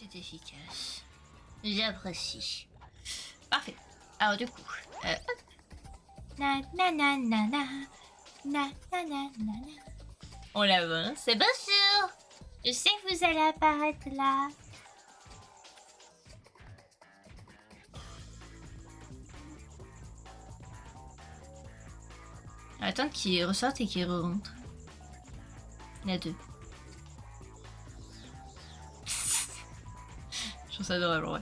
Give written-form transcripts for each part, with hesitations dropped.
C'est efficace. J'apprécie. Parfait. Alors du coup, na na na na na na na na na. On l'avance. C'est bonjour. Je sais que vous allez apparaître là. Attends qu'il ressorte et qu'il rentre. La 2. Je trouve ça adorable, ouais.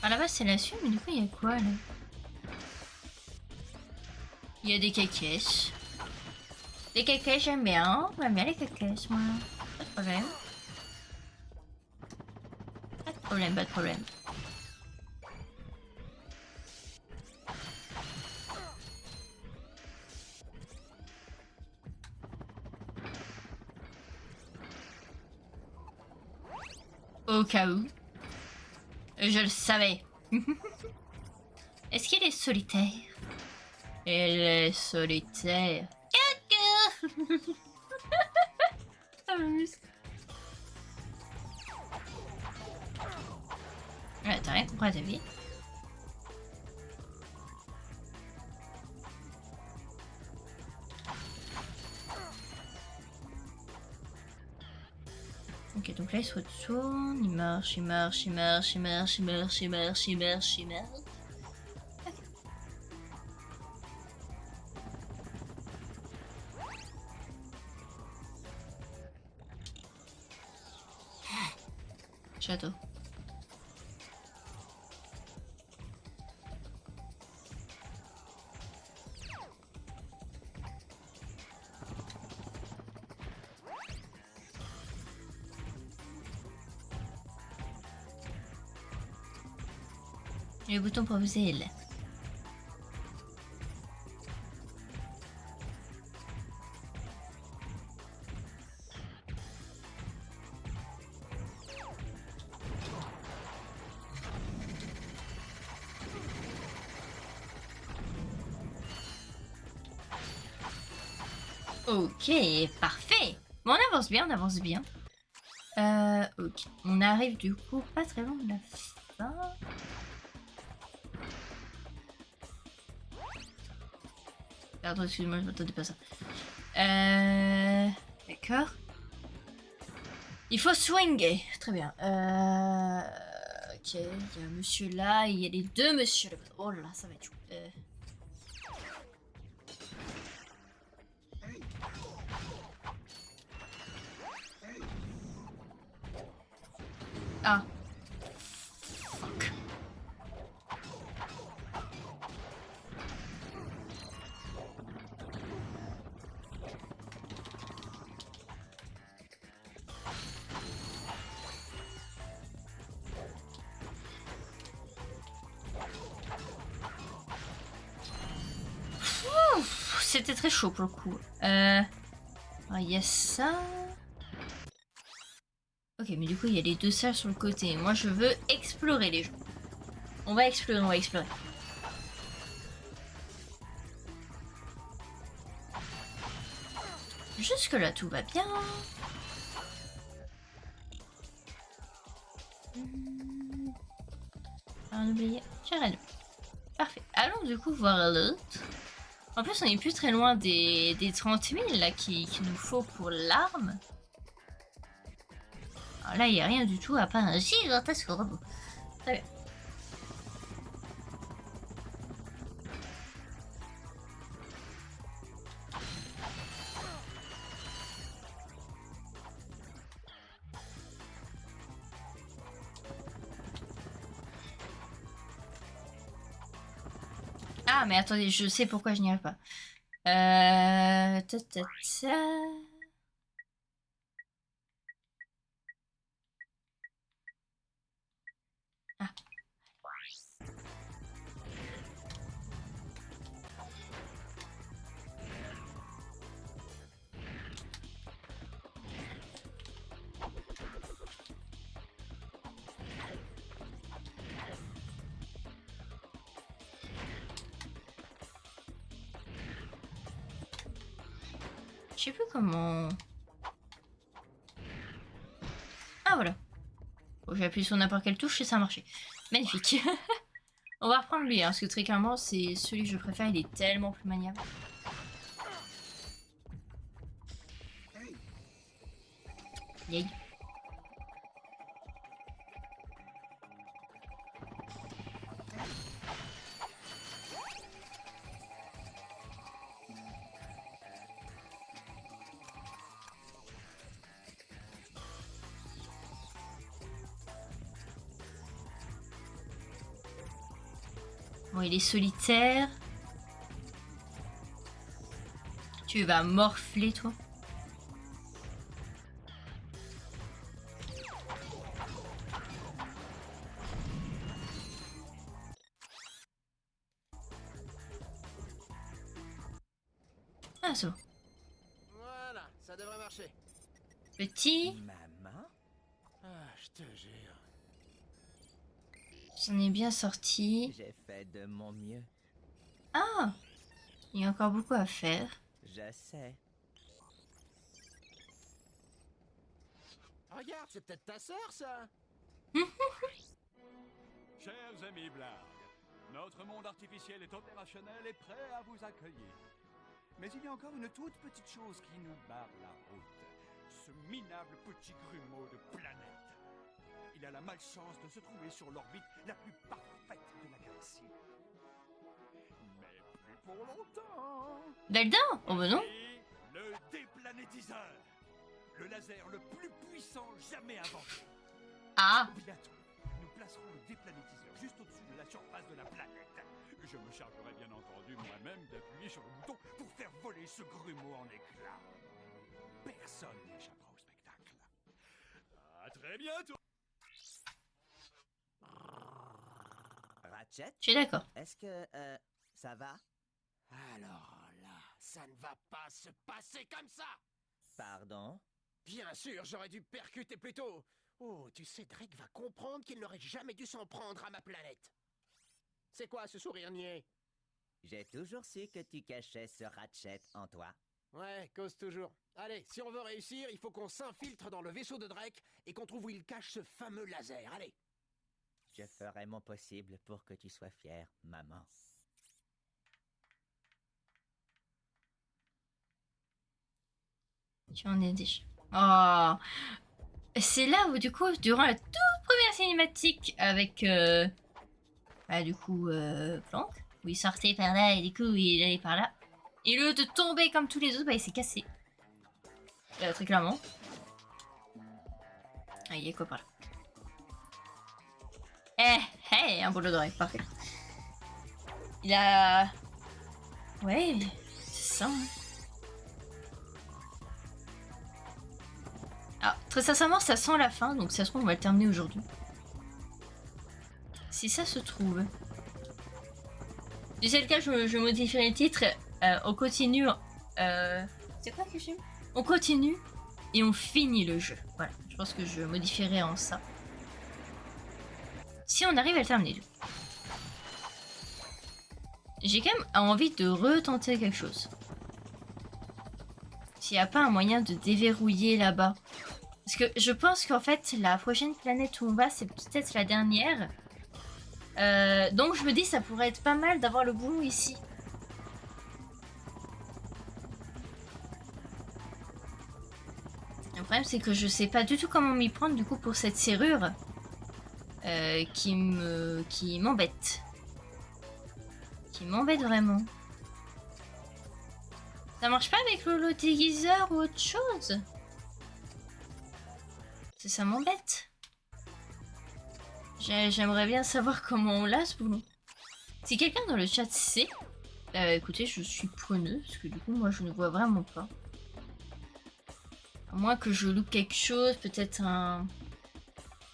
À la base c'est la suite, mais du coup il y a quoi là? Il y a des cacaisses. Les cacaisses j'aime bien les cacaisses moi. Pas de problème. Pas de problème, pas de problème. Au cas où. Je le savais. Est-ce qu'il est solitaire? Il est solitaire. Ça m'amuse. Ouais, t'as rien compris à ta vie. Ok, donc là il se retourne, il marche, il marche, il marche, il marche, il marche, il marche, il marche, il marche. Château. Le bouton pour vous aider. Ok, parfait. Bon, on avance bien, on avance bien. Ok. On arrive du coup pas très loin de la fin. Pardon, excuse-moi, je m'attendais pas à ça. D'accord. Il faut swinger. Très bien. Ok, il y a un monsieur là, et il y a les deux monsieur là. Oh là là, ça va être chaud. Ah. Fuck. C'était très chaud pour le coup. Il y a ça. Ok, mais du coup, il y a les deux salles sur le côté. Moi, je veux explorer les gens. On va explorer, on va explorer. Jusque-là, tout va bien. On oublié. Gérald. Parfait. Allons du coup voir l'autre. En plus, on est plus très loin des 30 000 là qu'il nous faut pour l'arme. Alors là, il n'y a rien du tout à part un gigantesque robot. Très bien. Ah, mais attendez, je sais pourquoi je n'y arrive pas. Ta, ta, ta. Ah. Je sais plus comment... Ah voilà. Bon, j'ai appuyé sur n'importe quelle touche et ça a marché. Magnifique. On va reprendre lui, hein, parce que très clairement, c'est celui que je préfère, il est tellement plus maniable. Yay. Bon, il est solitaire. Tu vas morfler, toi. Ah, c'est bon. Voilà, ça devrait marcher. Petit. Maman? Ah, je te jure. J'en ai bien sorti. J'ai fait de mon mieux. Ah, il y a encore beaucoup à faire. Je sais. Regarde, c'est peut-être ta sœur, ça. Chers amis Blarg, notre monde artificiel est opérationnel et prêt à vous accueillir. Mais il y a encore une toute petite chose qui nous barre la route. Ce minable petit grumeau de planète. Il a la malchance de se trouver sur l'orbite la plus parfaite de la galaxie. Mais plus pour longtemps. Dalda? Oh bah non. Et le déplanétiseur. Le laser le plus puissant jamais inventé. Ah. Bientôt, nous placerons le déplanétiseur juste au-dessus de la surface de la planète. Je me chargerai bien entendu moi-même d'appuyer sur le bouton pour faire voler ce grumeau en éclats. Personne n'échappera au spectacle. À très bientôt. Ratchet, Je suis d'accord. est-ce que, ça va? Alors là, ça ne va pas se passer comme ça. Pardon? Bien sûr, j'aurais dû percuter plus tôt. Oh, tu sais, Drake va comprendre qu'il n'aurait jamais dû s'en prendre à ma planète. C'est quoi ce sourire niais? J'ai toujours su que tu cachais ce Ratchet en toi. Ouais, cause toujours. Allez, si on veut réussir, il faut qu'on s'infiltre dans le vaisseau de Drake et qu'on trouve où il cache ce fameux laser. Allez. Je ferai mon possible pour que tu sois fière, maman. Tu en es déjà. Oh. C'est là où, du coup, durant la toute première cinématique avec, bah, du coup, Planck, où il sortait par là et du coup, il allait par là. Et le lieu de tomber comme tous les autres, bah, il s'est cassé. Très clairement. Ah, il est quoi par là? Un boulot d'oreille, parfait. Il a... Ouais, c'est ça, hein. Alors, très sincèrement, ça sent la fin, donc ça se trouve, on va le terminer aujourd'hui. Si ça se trouve. Si c'est le cas, je modifierai le titre. On continue. C'est quoi que j'ai mis? On continue et on finit le jeu. Voilà, je pense que je modifierai en ça. Si on arrive à le terminer. J'ai quand même envie de retenter quelque chose. S'il n'y a pas un moyen de déverrouiller là-bas. Parce que je pense qu'en fait, la prochaine planète où on va, c'est peut-être la dernière. Donc je me dis, ça pourrait être pas mal d'avoir le boulot ici. Le problème, c'est que je sais pas du tout comment m'y prendre du coup pour cette serrure. Qui m'embête. Qui m'embête vraiment. Ça marche pas avec le déguiseur ou autre chose? Ça m'embête. J'aimerais bien savoir comment on l'a ce boulot. Si quelqu'un dans le chat sait, écoutez, je suis preneuse, parce que du coup, moi, je ne vois vraiment pas. À moins que je loupe quelque chose, peut-être un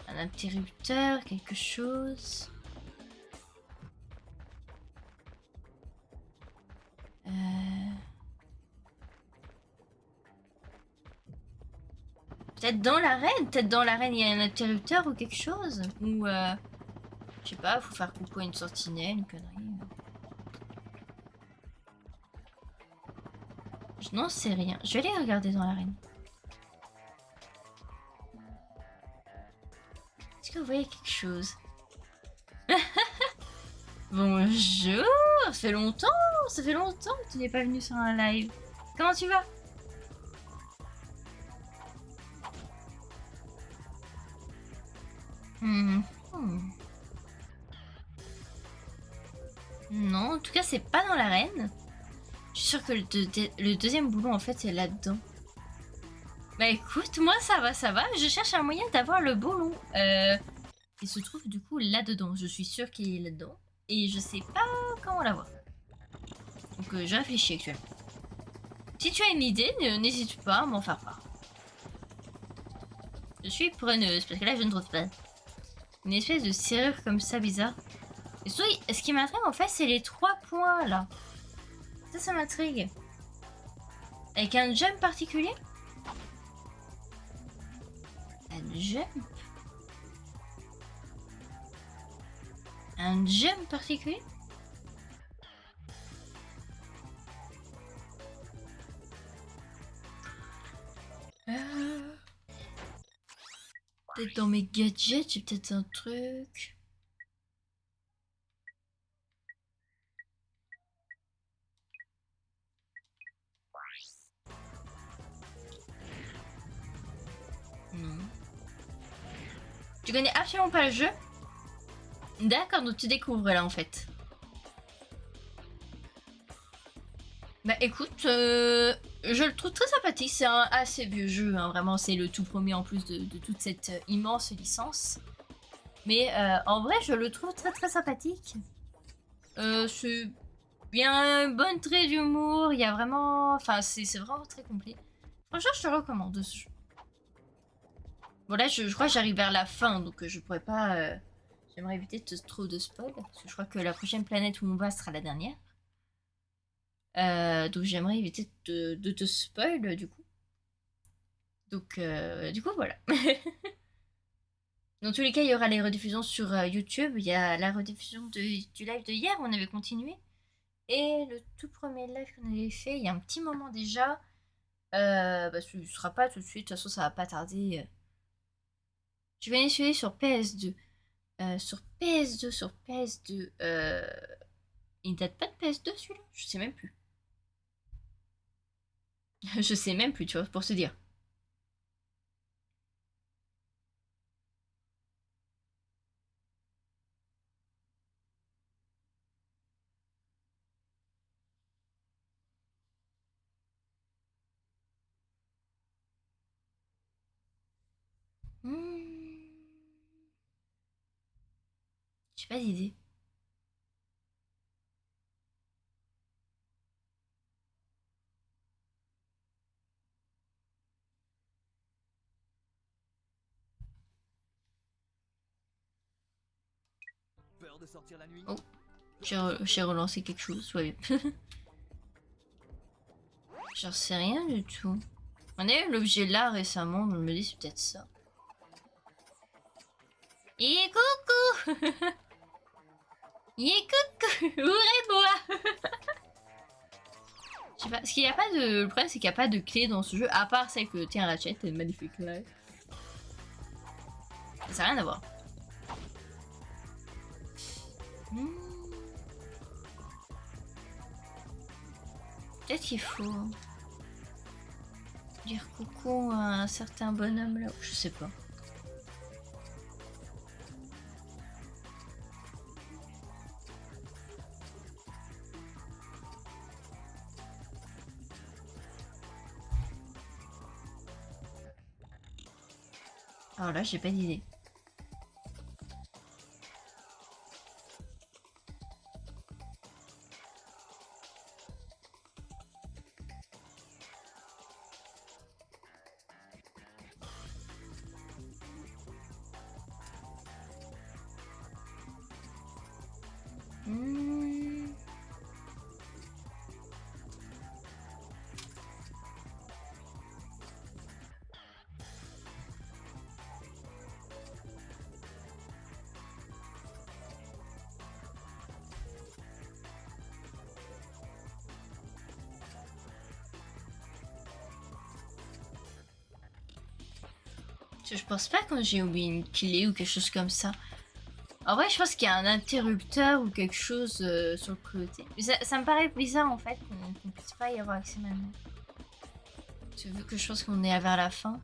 interrupteur, quelque chose. Peut-être dans l'arène, il y a un interrupteur ou quelque chose. Ou je sais pas, faut faire coucou à une sentinelle, une connerie. Je n'en sais rien. Je vais aller regarder dans l'arène. Est-ce que vous voyez quelque chose? Bonjour! Ça fait longtemps que tu n'es pas venu sur un live. Comment tu vas? Non, en tout cas, c'est pas dans l'arène. Je suis sûre que le deuxième boulot, en fait, c'est là-dedans. Bah écoute, moi ça va. Je cherche un moyen d'avoir le boulot. Il se trouve du coup là-dedans. Je suis sûre qu'il est là-dedans. Et je sais pas comment l'avoir. Donc je réfléchis actuellement. Si tu as une idée, n'hésite pas à m'en faire part. Je suis preneuse, parce que là je ne trouve pas. Une espèce de serrure comme ça bizarre. Et surtout, ce qui m'intrigue en fait, c'est les 3 points là. Ça m'intrigue. Avec un jump particulier? Un jump? Un jump particulier? Peut-être dans mes gadgets, j'ai peut-être un truc. Non. Tu connais absolument pas le jeu? D'accord, donc tu découvres là en fait. Bah écoute, je le trouve très sympathique, c'est un assez vieux jeu, hein, vraiment c'est le tout premier en plus de toute cette immense licence. Mais en vrai je le trouve très sympathique. C'est bien un bon trait d'humour, il y a vraiment... Enfin c'est vraiment très complet. Franchement je te recommande ce jeu. Bon là je crois que j'arrive vers la fin donc je pourrais pas... J'aimerais éviter trop de spoil, parce que je crois que la prochaine planète où on va sera la dernière. Donc j'aimerais éviter de te spoil du coup. Donc du coup voilà. Dans tous les cas, il y aura les rediffusions sur YouTube. Il y a la rediffusion du live de hier où on avait continué. Et le tout premier live qu'on avait fait il y a un petit moment déjà. Bah, ce ne sera pas tout de suite, de toute façon ça va pas tarder. Je vais essayer sur PS2. Sur PS2. Il date pas de PS2 celui-là? Je sais même plus. Je sais même plus, tu vois, pour se dire. J'ai pas d'idée. Peur de sortir la nuit? Oh, j'ai relancé quelque chose, ouais. J'en sais rien du tout. On a eu l'objet là récemment, on me dit c'est peut-être ça. Et coucou. Et coucou. Ouvrez-moi. Je sais pas, ce qu'il y a pas de... Le problème c'est qu'il n'y a pas de clé dans ce jeu, à part celle que tient Ratchet, elle est magnifique là. Ça n'a rien à voir. Peut-être qu'il faut dire coucou à un certain bonhomme là, je sais pas. Alors là, j'ai pas d'idée. Je pense pas quand j'ai oublié une clé ou quelque chose comme ça. En vrai, je pense qu'il y a un interrupteur ou quelque chose sur le côté. Mais ça me paraît bizarre en fait qu'on puisse pas y avoir accès maintenant. Parce que vu que je pense qu'on est vers la fin,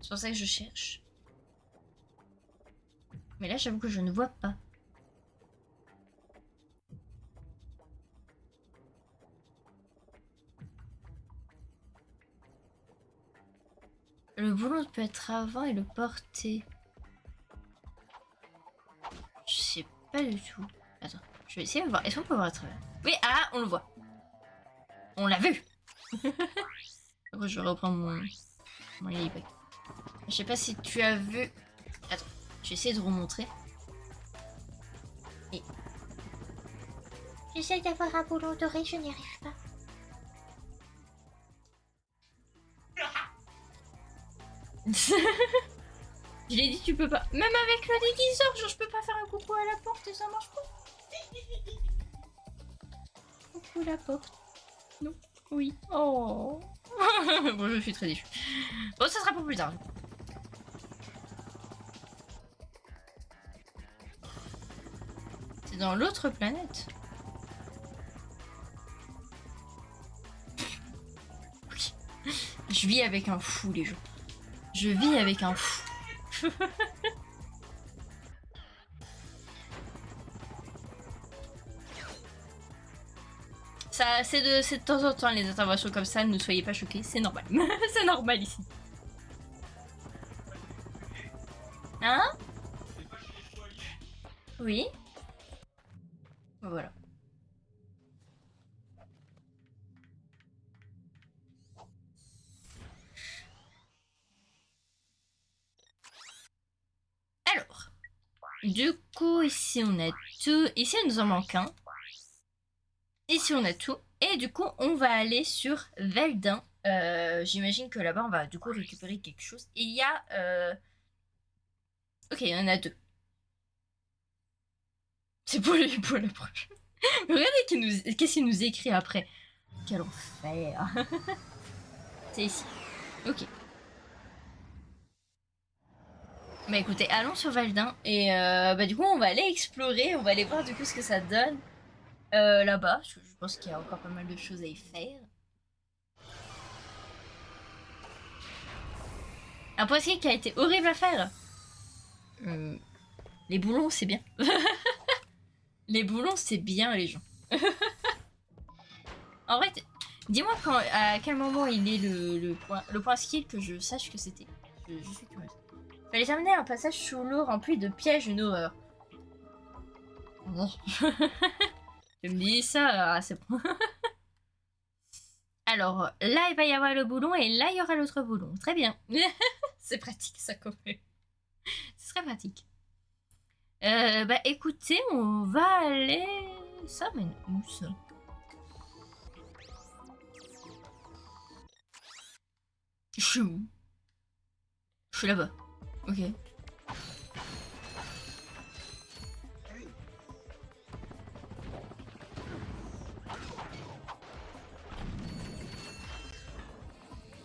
c'est pour ça que je cherche. Mais là, j'avoue que je ne vois pas. Le boulon peut être avant et le porter. Je sais pas du tout. Attends, je vais essayer de voir. Est-ce qu'on peut voir à travers? Oui, ah, on le voit. On l'a vu. Après, je vais reprendre mon layback. Je sais pas si tu as vu. Attends, je vais essayer de remontrer. Et... J'essaie d'avoir un boulon doré, je n'y arrive pas. Je l'ai dit, tu peux pas. Même avec le déguiseur, genre, je peux pas faire un coucou à la porte et ça marche pas. Coucou à la porte. Non. Oui. Oh. Bon, je suis très déçue. Bon, ça sera pour plus tard. C'est dans l'autre planète. Oui. Je vis avec un fou, les gens. Je vis avec un fou. Ça, c'est de temps en temps les interventions comme ça, ne soyez pas choqués, c'est normal. C'est normal ici. Hein? Oui? Voilà. Alors. Du coup, ici on a tout. Ici, il nous en manque un. Ici, on a tout. Et du coup, on va aller sur Veldin. J'imagine que là-bas, on va du coup récupérer quelque chose. Et il y a... Ok, il y en a deux. C'est pour la prochaine. Regardez qu'est-ce qu'il nous écrit après. Quel enfer. C'est ici. Ok. Bah écoutez, allons sur Veldin. Et bah du coup, on va aller explorer. On va aller voir du coup ce que ça donne. Là-bas, je pense qu'il y a encore pas mal de choses à y faire. Un poisson qui a été horrible à faire. Les boulons, c'est bien. Les boulons, c'est bien, les gens. En vrai, dis-moi à quel moment il est le point skill que je sache que c'était. Je suis curieuse. Fallait terminer un passage sous l'eau rempli de pièges, une horreur. Bon. Tu me dis ça, c'est bon. Alors, là, il va y avoir le boulon et là, il y aura l'autre boulon. Très bien. C'est pratique, ça, quand même. Ce serait pratique. Bah, écoutez, on va aller... Ça mène où, ça? Je suis où? Je suis là-bas. Ok.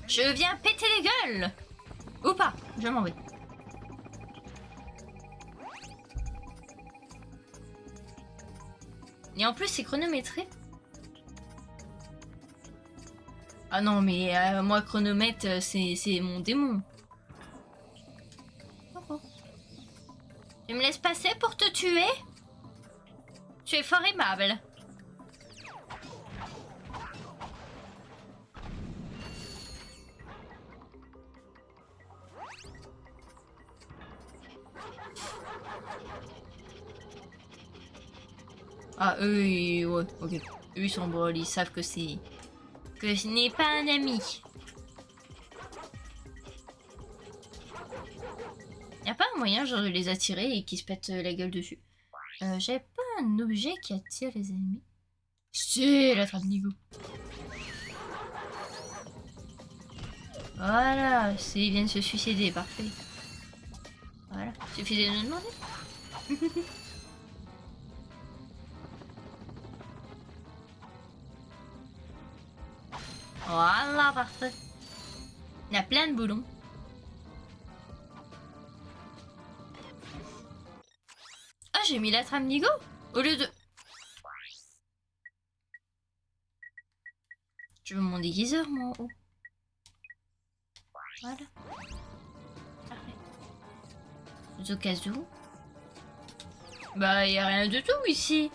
Je viens péter les gueules! Ou pas, je m'en vais. Et en plus, c'est chronométré. Ah non, mais moi, chronomètre, c'est mon démon. Oh. Tu me laisses passer pour te tuer? Tu es fort aimable. Ah, eux, ouais, ok. Eux, ils sont drôles, ils savent que c'est... Que ce n'est pas un ami. Y'a pas un moyen, genre, de les attirer et qu'ils se pètent la gueule dessus? J'avais pas un objet qui attire les ennemis? C'est la trappe Nigo. Voilà, ils viennent se suicider, parfait. Voilà, suffit de nous demander. Voilà, parfait. Il y a plein de boulons. j'ai mis la trame Nigo au lieu de... Je veux mon déguiseur, moi, en haut. Voilà. Parfait. Au cas où. Bah, y a rien du tout ici.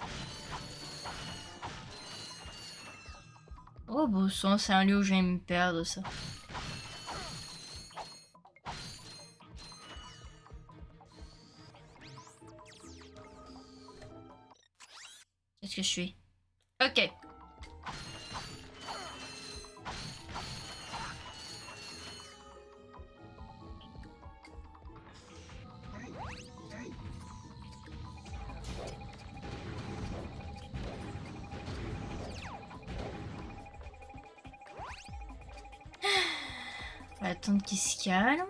Oh, bon sang, c'est un lieu où je vais me perdre, ça. Qu'est-ce que je suis? Ok. On va attendre qu'il se calme.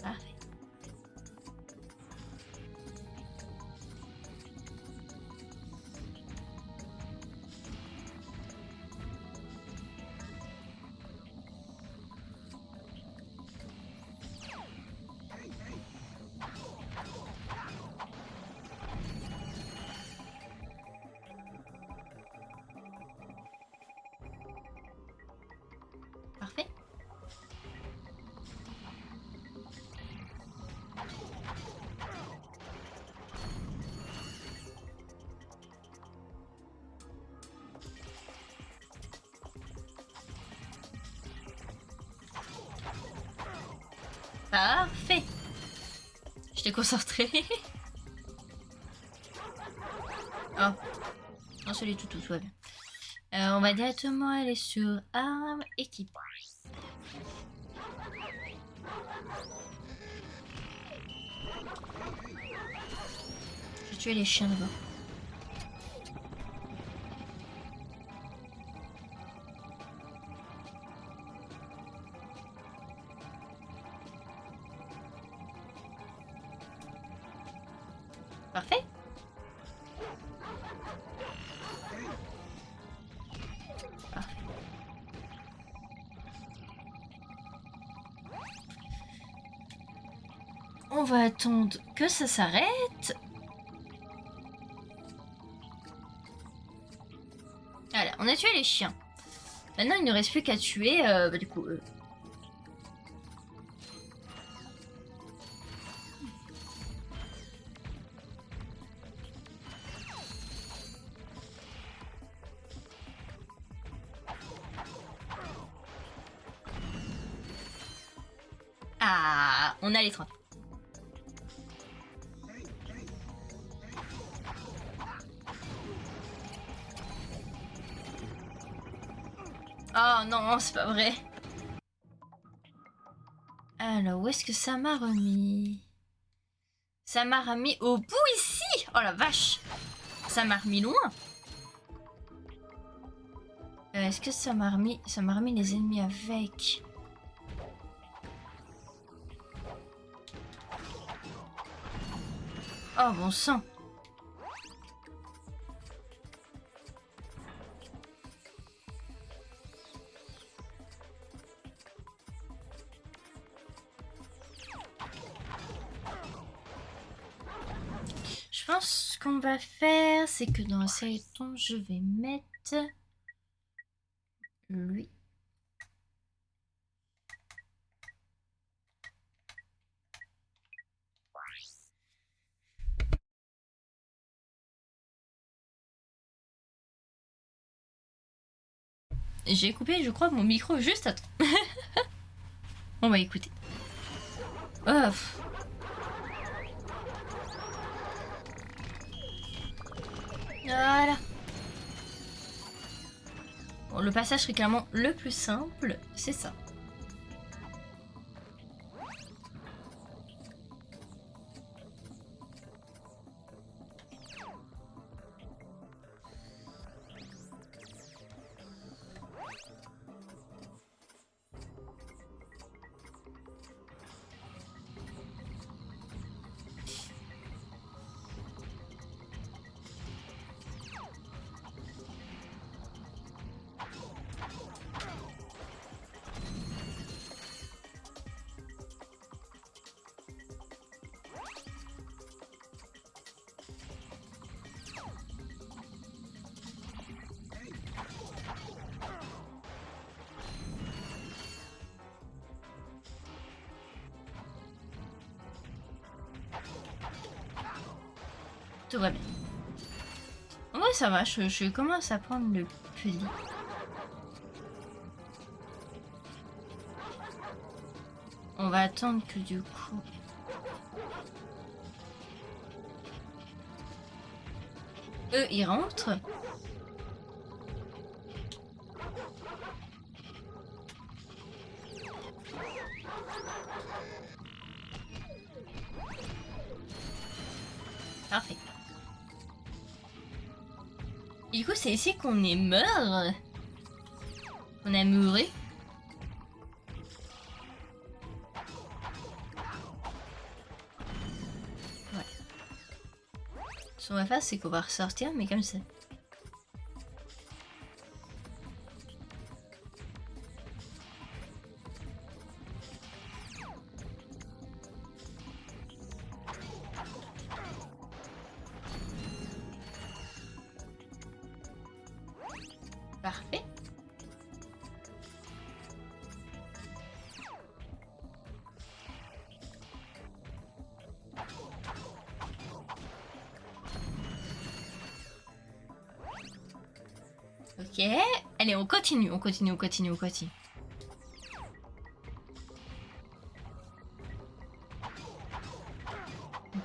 Parfait. Parfait. Parfait. Je t'ai concentré. Oh. Non, c'est les toutous, tout va bien. On va directement aller sur armes, équipe. Je vais tuer les chiens d'abord. Parfait. Parfait. On va attendre que ça s'arrête. Voilà, on a tué les chiens. Maintenant, il ne reste plus qu'à tuer, du coup... Ah, on a les 30. Oh non, c'est pas vrai. Alors, où est-ce que ça m'a remis? Ça m'a remis au bout ici. Oh la vache. Ça m'a remis loin. Est-ce que ça m'a remis... Ça m'a remis les ennemis avec... Oh bon sang. Je pense qu'on va faire, c'est que dans la série de tons, je vais mettre lui. J'ai coupé, je crois, mon micro juste à temps. On va écouter. Oh. Voilà. Bon, le passage serait clairement le plus simple, c'est ça. Tout va bien. En vrai, ça va, je commence à prendre le pli. On va attendre que du coup... eux, ils rentrent. Parfait. Et du coup, c'est ici qu'on est mort. On a mouru. Ouais. Ce qu'on va faire, c'est qu'on va ressortir, mais comme ça. Parfait. Ok. Allez, on continue, on continue, on continue, on continue.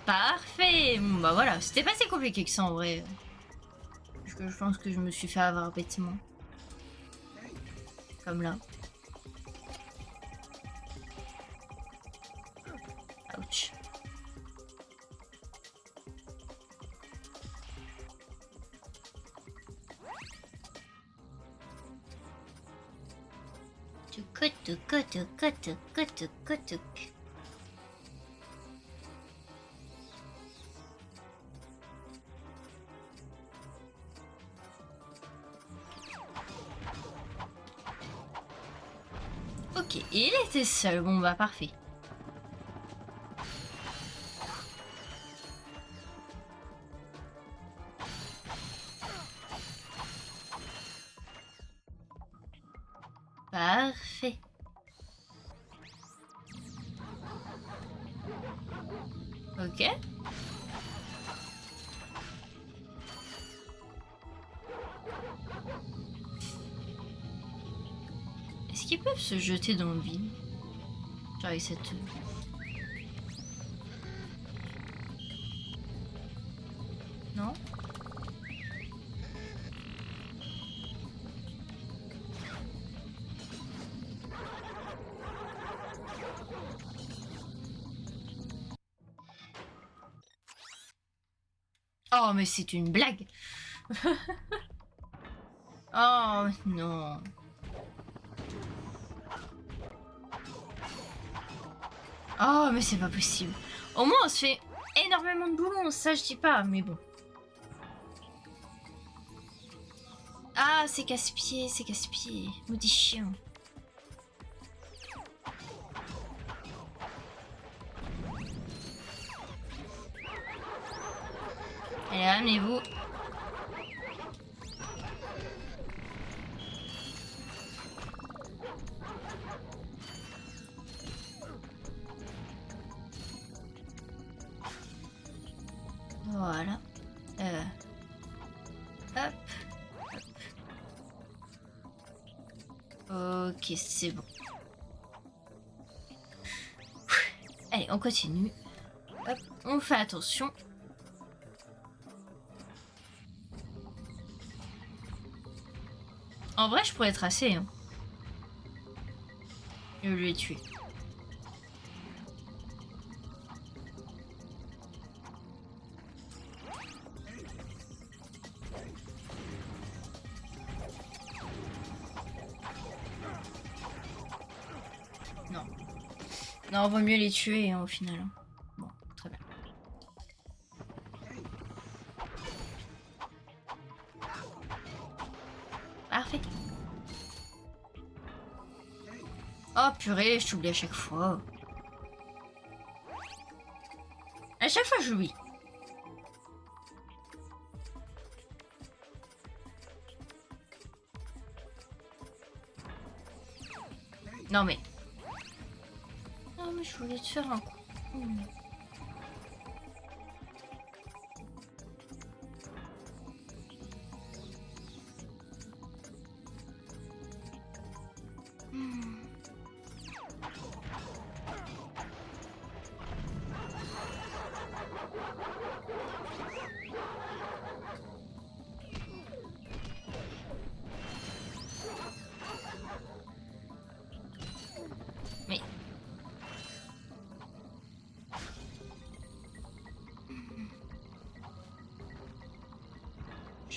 Parfait. Bon, bah voilà, c'était pas si compliqué que ça en vrai. Parce que je pense que je me suis fait avoir bêtement. Comme là. Ouch. Tuc. Ok, il était seul. Bon bah parfait. Parfait. Ok. Est-ce qu'ils peuvent se jeter dans le vide? Genre avec cette... Non? Oh, mais c'est une blague. Oh, non. Oh, mais c'est pas possible. Au moins, on se fait énormément de boulot, ça je dis pas, mais bon. Ah, c'est casse-pied, c'est casse-pied. Maudit chien. Allez, ramenez-vous. Voilà. Hop. Hop. Ok, c'est bon. Allez, on continue. Hop, on fait attention. En vrai, je pourrais tracer. Hein. Je lui ai tué. Non. Non, vaut mieux les tuer hein, au final. Hein. Bon, très bien. Parfait. Oh purée, je t'oublie à chaque fois. À chaque fois, j'oublie. Non mais... Non mais je voulais te faire un coup.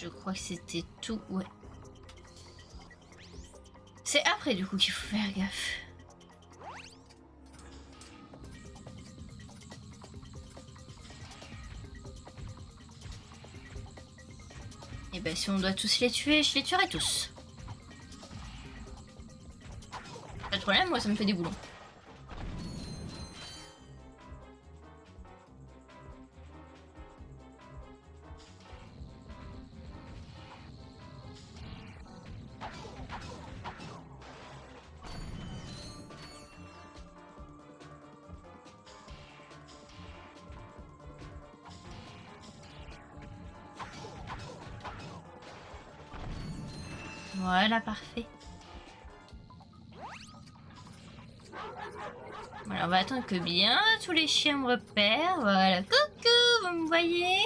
Je crois que c'était tout, ouais. C'est après du coup qu'il faut faire gaffe. Et ben si on doit tous les tuer, je les tuerai tous. Pas de problème, moi ça me fait des boulons. Voilà, parfait. Voilà, on va attendre que bien tous les chiens me repèrent. Voilà, coucou, vous me voyez?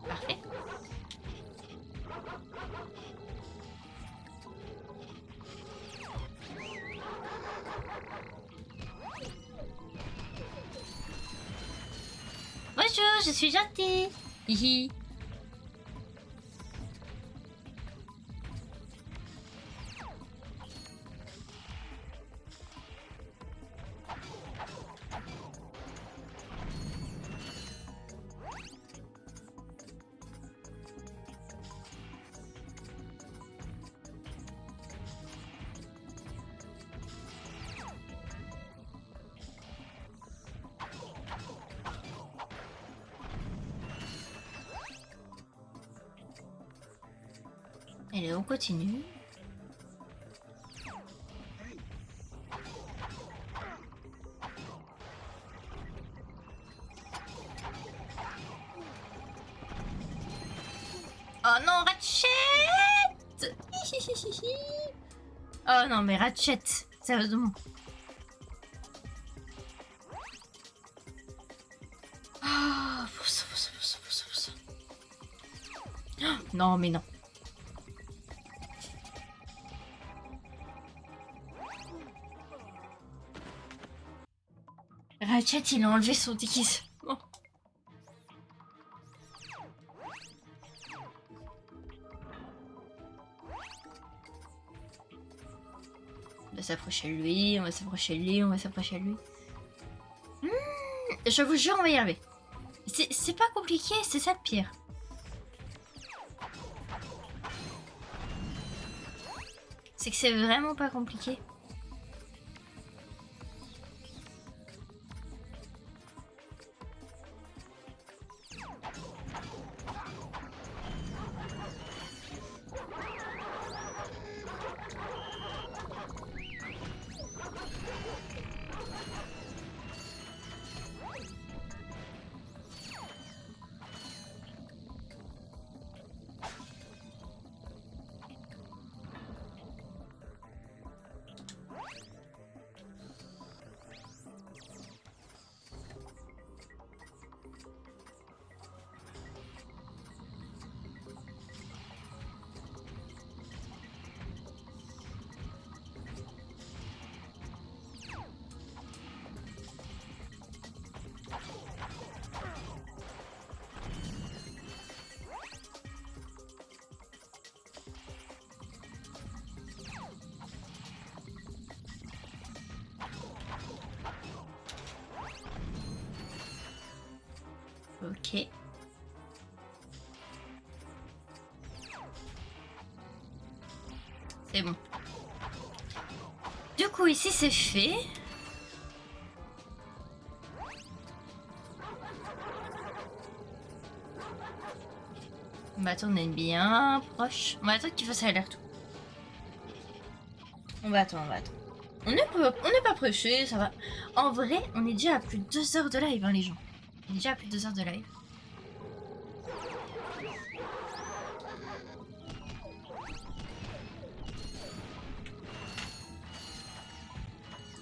Parfait. Bonjour, je suis gentille. Hihi. Allez, on continue. Oh non, Ratchet! Oh non, mais Ratchet, sérieusement. Ah, pour ça. Oh, non, mais non. Ratchet, il a enlevé son déguisement. On va s'approcher de lui, on va s'approcher de lui, on va s'approcher de lui. Je vous jure, on va y arriver. C'est pas compliqué, c'est ça le pire. C'est que c'est vraiment pas compliqué. Ok. C'est bon. Du coup, ici, c'est fait. On va attendre d'être bien proche. On va attendre qu'il fasse aller-retour. On va attendre. On n'est pas pressé, ça va. En vrai, on est déjà à plus de 2 heures de live, hein, les gens. On est déjà à plus de 2 heures de live.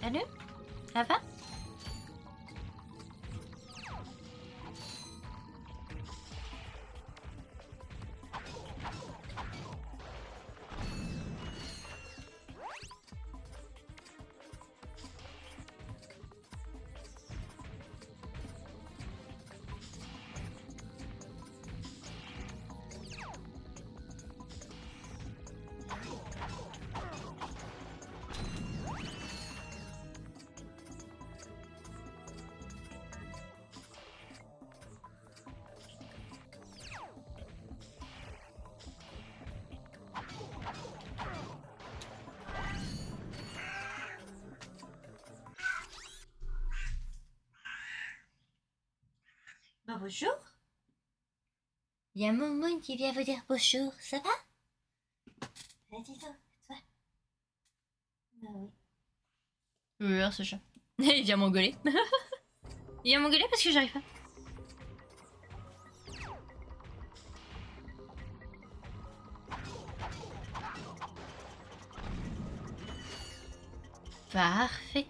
Salut, ça va? Bah bonjour. Il y a Momoun qui vient vous dire bonjour, ça va? Vas-y, toi. Bah oui. Oui, ce chat. Il vient m'engueuler. Il vient m'engueuler parce que j'arrive pas. Parfait.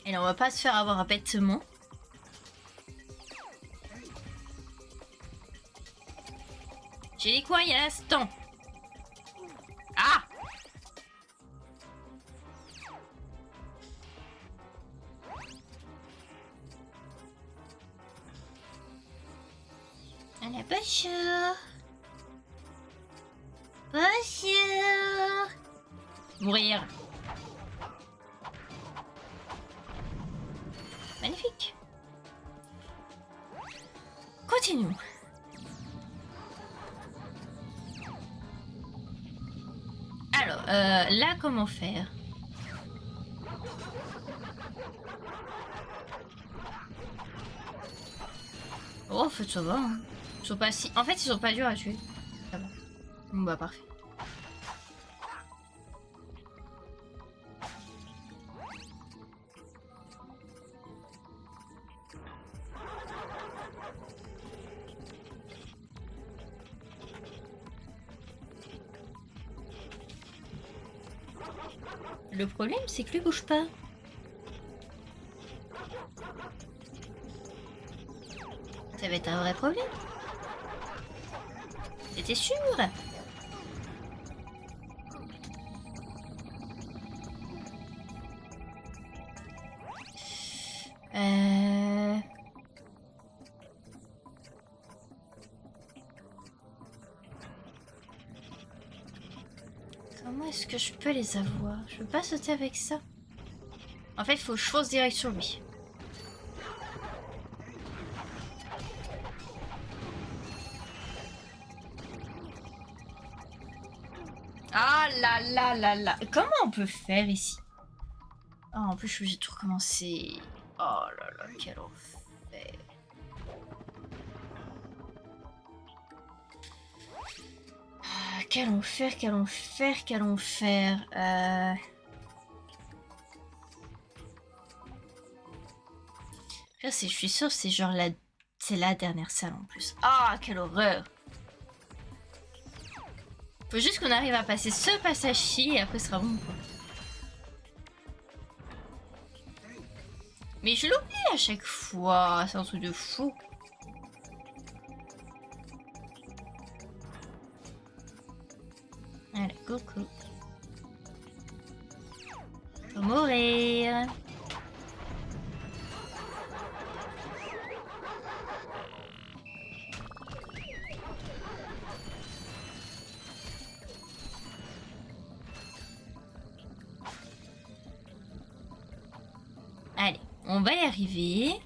Et là, on va pas se faire avoir bêtement. J'ai dit quoi il y a l'instant? Ah! Allez, bonjour. Bonjour. Mourir. Magnifique. Continuons. Alors, là, comment faire? Oh, en fait, ça va. Hein. Ils sont pas si... En fait, ils sont pas durs à tuer. Ça va. Bon, bah, parfait. Le problème, c'est que lui bouge pas. Ça va être un vrai problème. T'es sûr? Comment est-ce que je peux les avoir? Je peux pas sauter avec ça. En fait, il faut que je fonce direct sur lui. Ah là là là là. Comment on peut faire ici? Oh, en plus, je suis obligée de tout recommencer. Oh là là, quel enfer. Ah, quel enfer, quel enfer, quel enfer. Je suis sûre c'est genre la... C'est la dernière salle en plus. Ah, quelle horreur. Faut juste qu'on arrive à passer ce passage-ci et après ce sera bon quoi. Mais je l'oublie à chaque fois, c'est un truc de fou. Allez, coucou. Faut mourir. Allez, on va y arriver.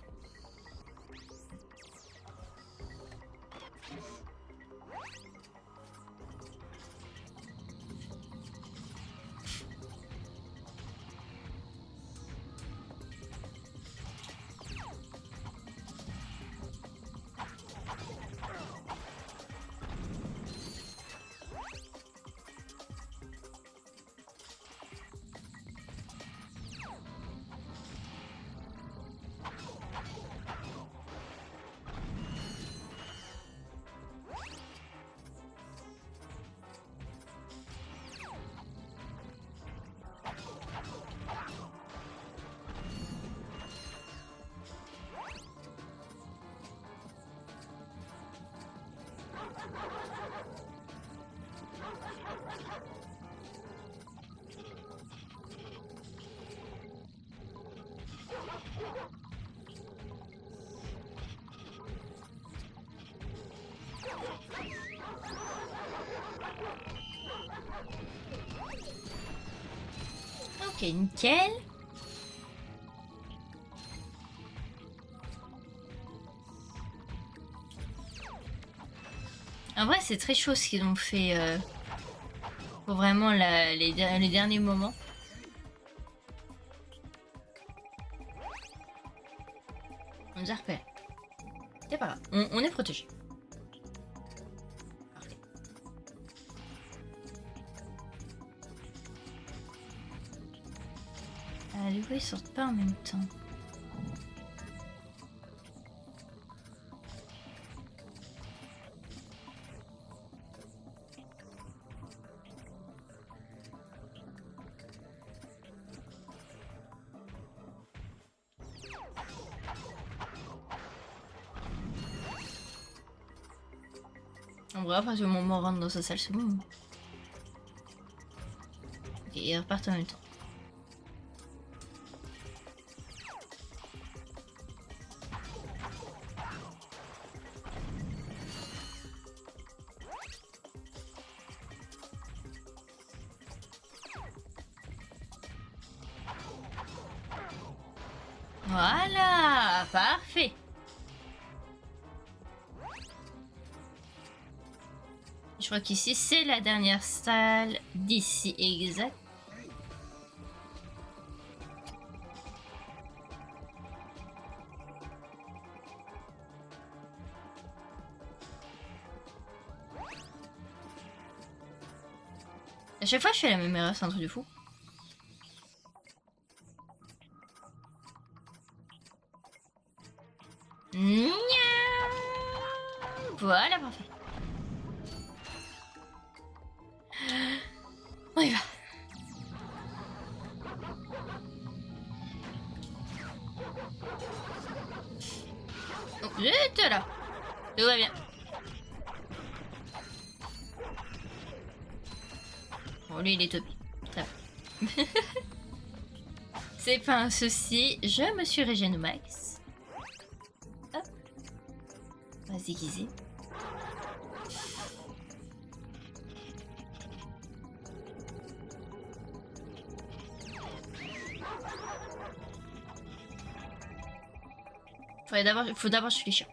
Ok, nickel. En vrai, c'est très chaud ce qu'ils ont fait pour vraiment les derniers moments. On nous a repérés. C'est pas grave, on est protégé. Parfait. Ah, du coup, ils sortent pas en même temps. En vrai, à partir du moment où on rentre dans sa salle, c'est bon. Ok, ils repartent en même temps. Voilà, parfait. Je crois qu'ici c'est la dernière salle d'ici exact. À chaque fois je fais la même erreur, c'est un truc de fou. Voilà, parfait. On y va. Donc, j'étais là. Tout va bien. Bon, lui, il est top. Très bien. C'est pas un souci. Je me suis régénéré au max. Hop. On va se déguiser. Faut d'abord tuer les chiens.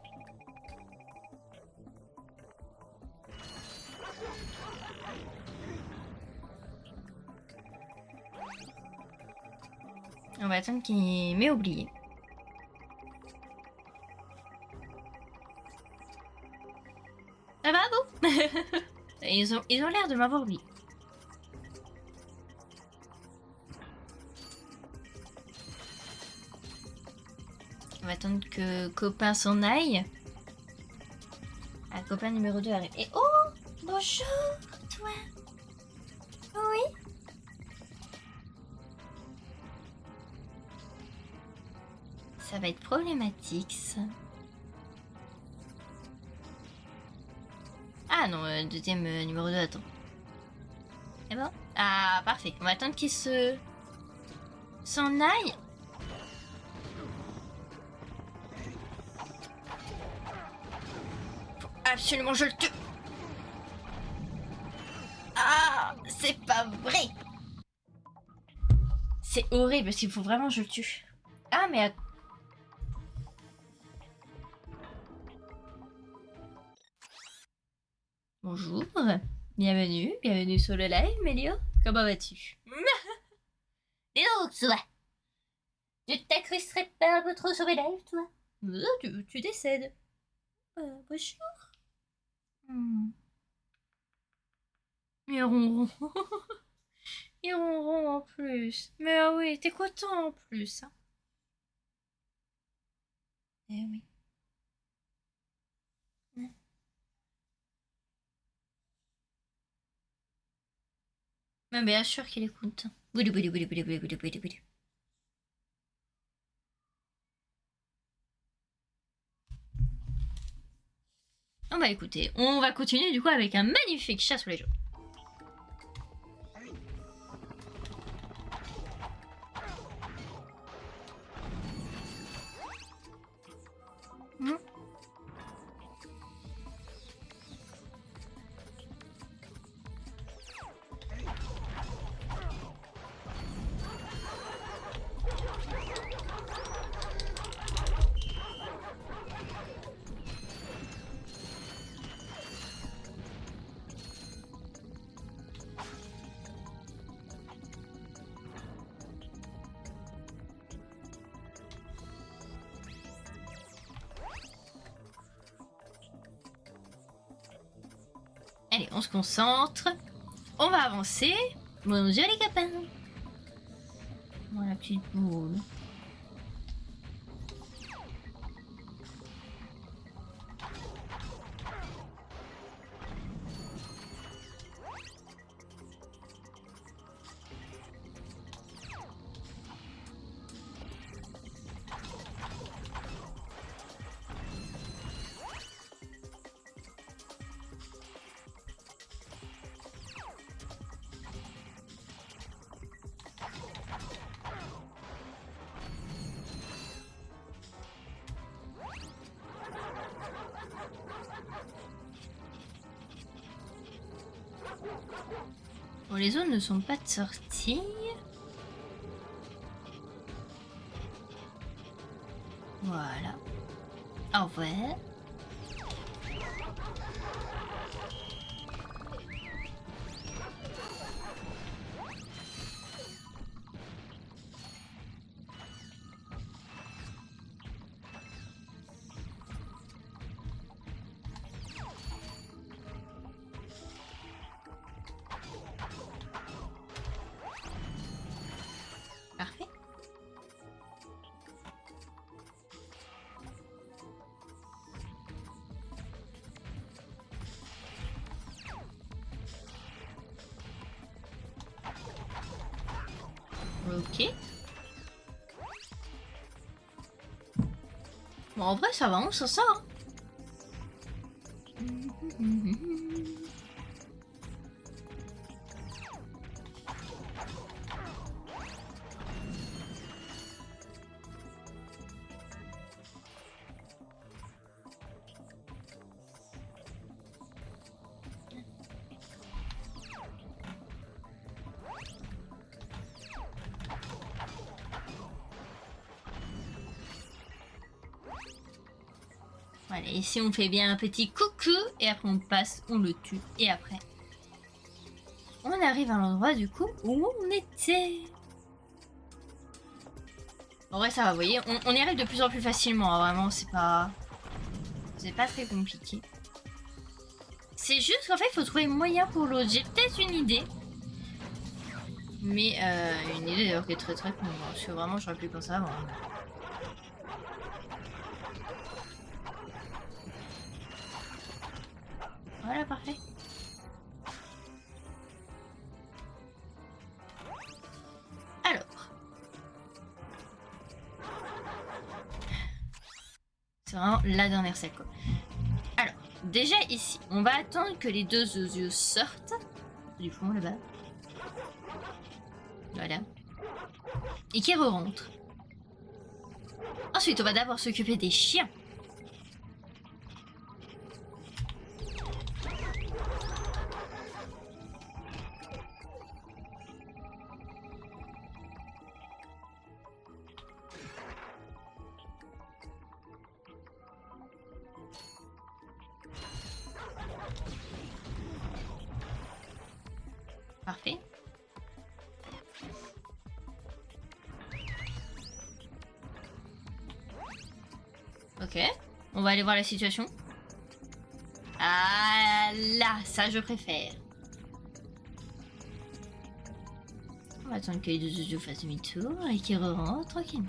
On va attendre qu'il m'ait oublié. Ça va, vous? Ils ont l'air de m'avoir oublié. On va attendre que copain s'en aille. Ah, copain numéro 2 arrive. Et oh, bonjour, toi. Oui. Ça va être problématique, ça. Ah non, deuxième numéro 2 attend. C'est bon? Ah, parfait. On va attendre qu'il s'en aille. Faut absolument je le tue. Ah, c'est pas vrai. C'est horrible, parce qu'il faut vraiment que je le tue. Ah, mais bonjour, bienvenue sur le live, Mélio. Comment vas-tu? Et donc, toi, tu t'incrusterais pas un peu trop sur mes lives, toi? Tu décèdes. Bonjour. Et ronron. Et ronron en plus. Mais ah oui, t'es content en plus. Hein. Eh oui. Mais bien sûr qu'il est content. Boulou, boulou, boulou, boulou, boulou, boulou, boulou, boulou. On va écouter. On va continuer du coup avec un magnifique chat sur les jeux. Allez, on se concentre. On va avancer. Bonjour les copains. Voilà, petite boule. Bon, les zones ne sont pas de sortie. Voilà. Au revoir. Parfait. Ok. Bon, en vrai, ça va, on s'en sort. Voilà, ici on fait bien un petit coucou et après on passe, on le tue et après on arrive à l'endroit du coup où on était. En vrai ça va, vous voyez, on y arrive de plus en plus facilement, hein, vraiment c'est pas très compliqué. C'est juste qu'en fait il faut trouver moyen pour l'autre. J'ai peut-être une idée. Mais une idée d'ailleurs qui est très con, parce que vraiment j'aurais pu penser avant. Voilà, parfait. Alors. C'est vraiment la dernière salle, quoi. Alors, déjà ici, on va attendre que les deux yeux sortent du fond là-bas. Voilà. Et qu'ils re-rentrent. Ensuite, on va d'abord s'occuper des chiens. Parfait. Ok, on va aller voir la situation. Ah là, ça je préfère. On va attendre que les deux yeux fassent demi-tour et qu'ils rentrent tranquillement.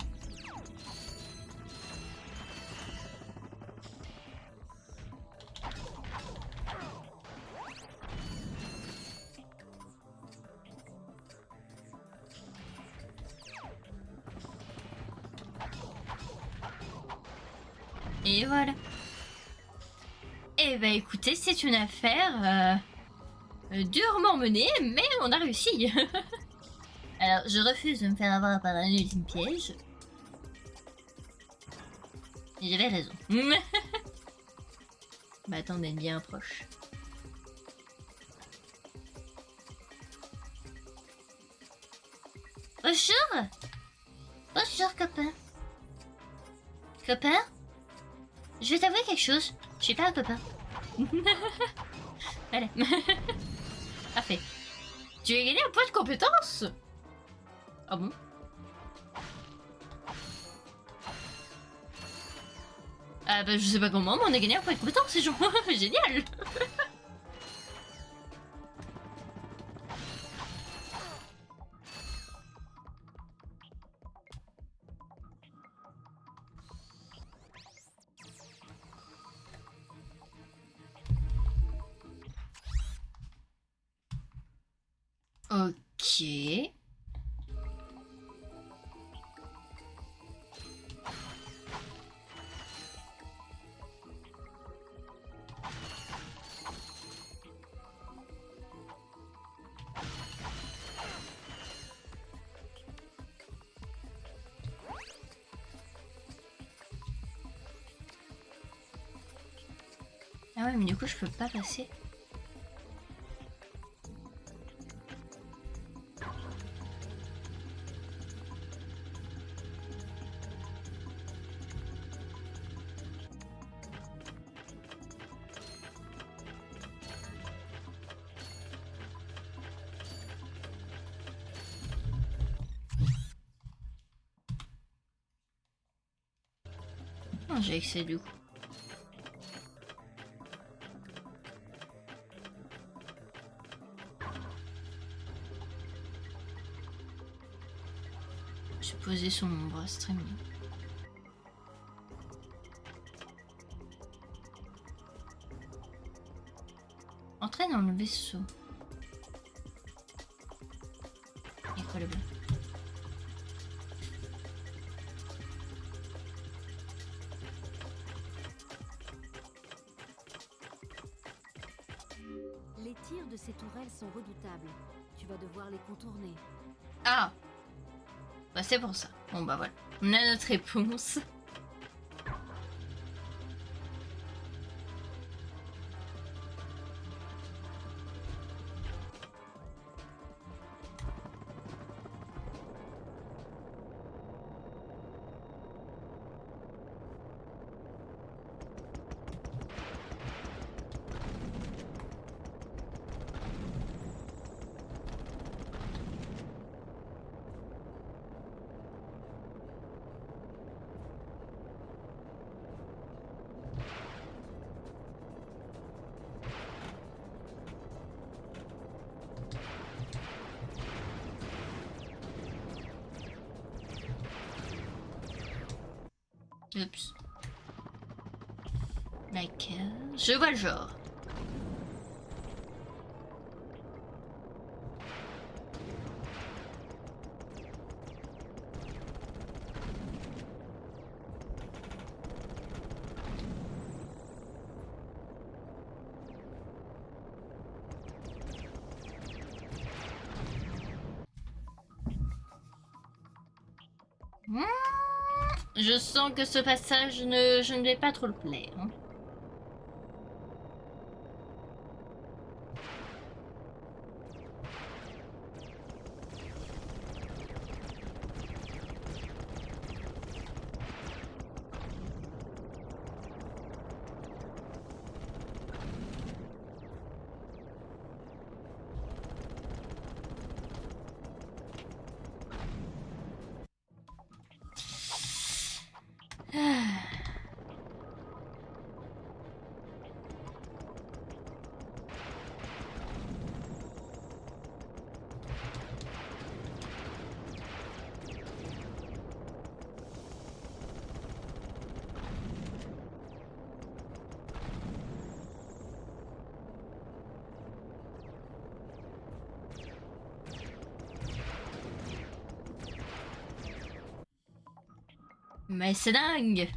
Et voilà. Et bah écoutez, c'est une affaire durement menée, mais on a réussi. Alors, je refuse de me faire avoir par un ultime piège. Et j'avais raison. Bah attends d'être bien proche. Bonjour. Bonjour copain. Copain? Je vais t'avouer quelque chose. Je suis pas un copain. Allez. Parfait. Tu as gagné un point de compétence? Ah bon? Ah bah je sais pas comment, mais on a gagné un point de compétence, c'est genre génial. Ok. Ah ouais, mais du coup, je peux pas passer. Non, j'ai accès du coup. J'ai posé sur mon bras, c'est très mignon. Entraîne dans le vaisseau. Et quoi le blanc? Les tirs de ces tourelles sont redoutables. Tu vas devoir les contourner. Ah! Bah c'est pour ça. Bon bah voilà. On a notre réponse. Oups. D'accord. Je vois le genre. Je sens que ce passage, je ne vais pas trop le plaire. Hein. Mais c'est dingue!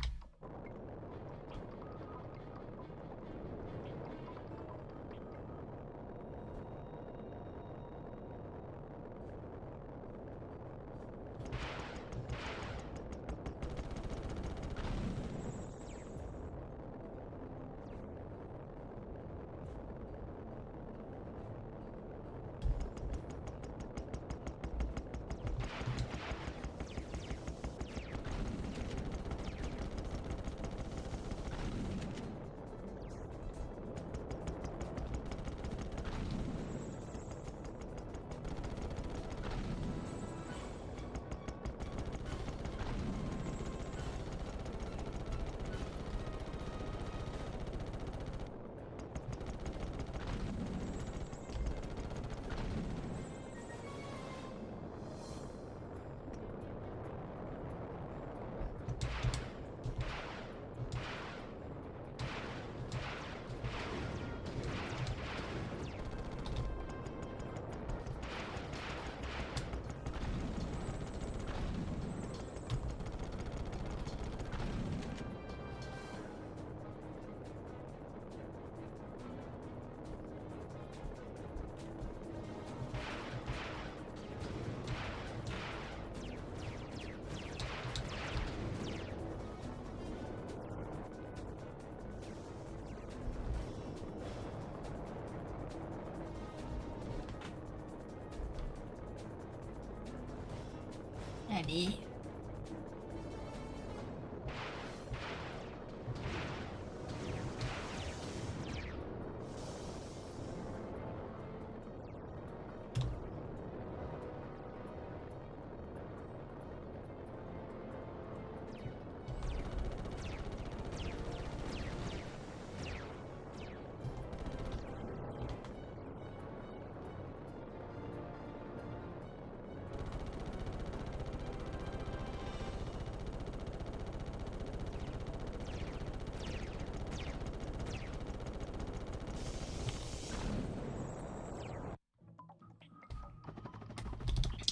Allez.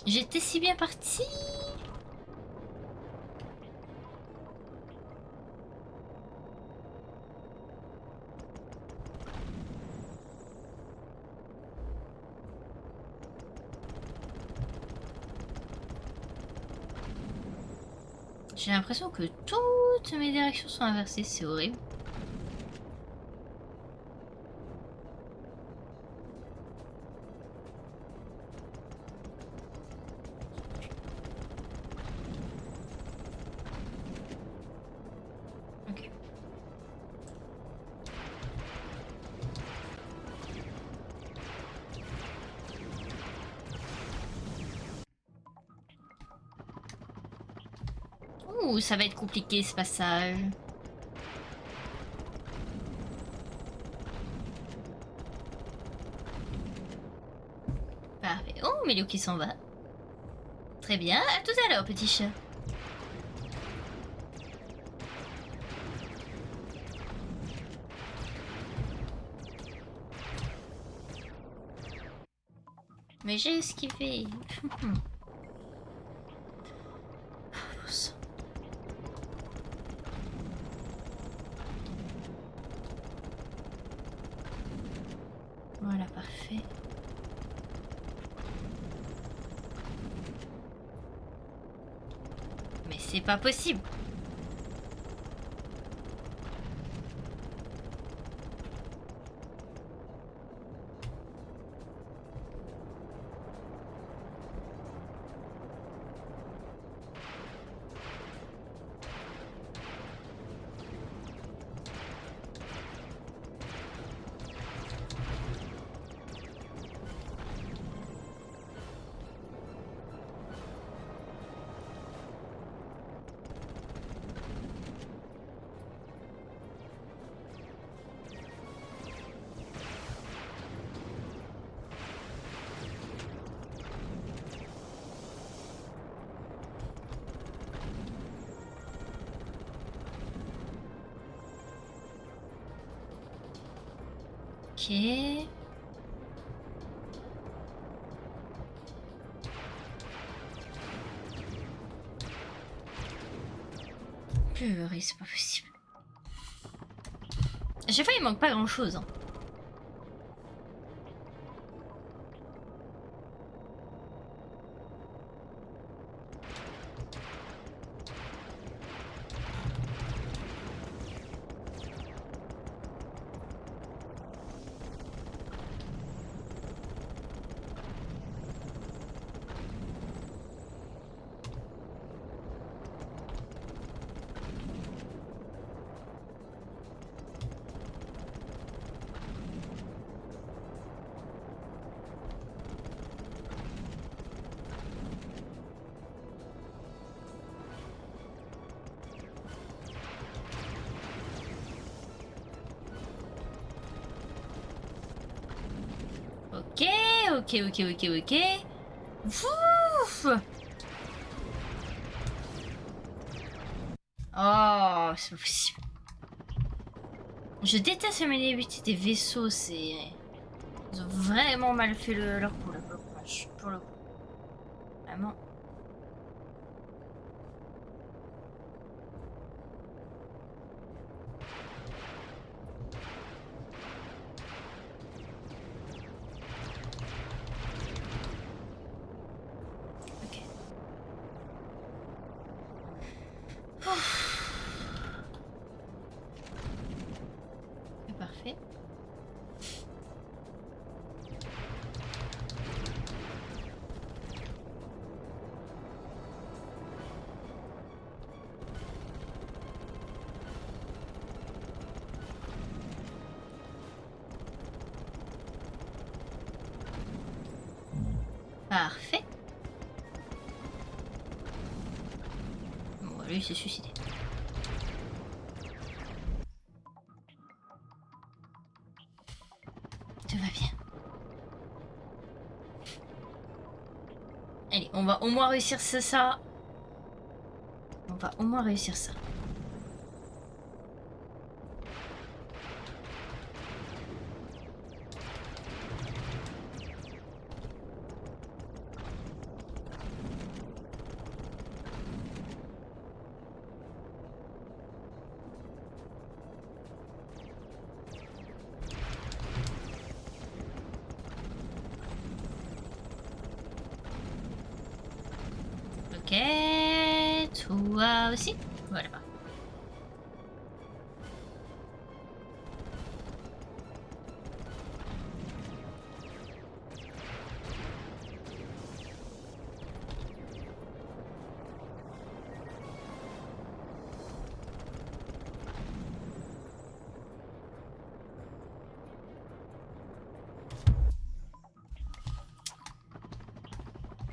J'étais si bien partie. J'ai l'impression que toutes mes directions sont inversées, c'est horrible. Ok. Ouh, ça va être compliqué ce passage. Parfait. Oh, Mélio qui s'en va. Très bien, à tout à l'heure, petit chat. Mais j'ai esquivé. Voilà, parfait. Mais c'est pas possible. Ok. Purée, c'est pas possible. À chaque fois, il manque pas grand chose. Hein. Ok, ok. Ouf. Oh, c'est pas possible. Je déteste maniabilité des vaisseaux, c'est... Ils ont vraiment mal fait leur coup, là, pour le coup. Vraiment. Ok. C'est parfait. Parfait. Bon, lui, il s'est suicidé. Tout va bien. Allez, on va au moins réussir ça. On va au moins réussir ça. Ok, toi aussi. Voilà.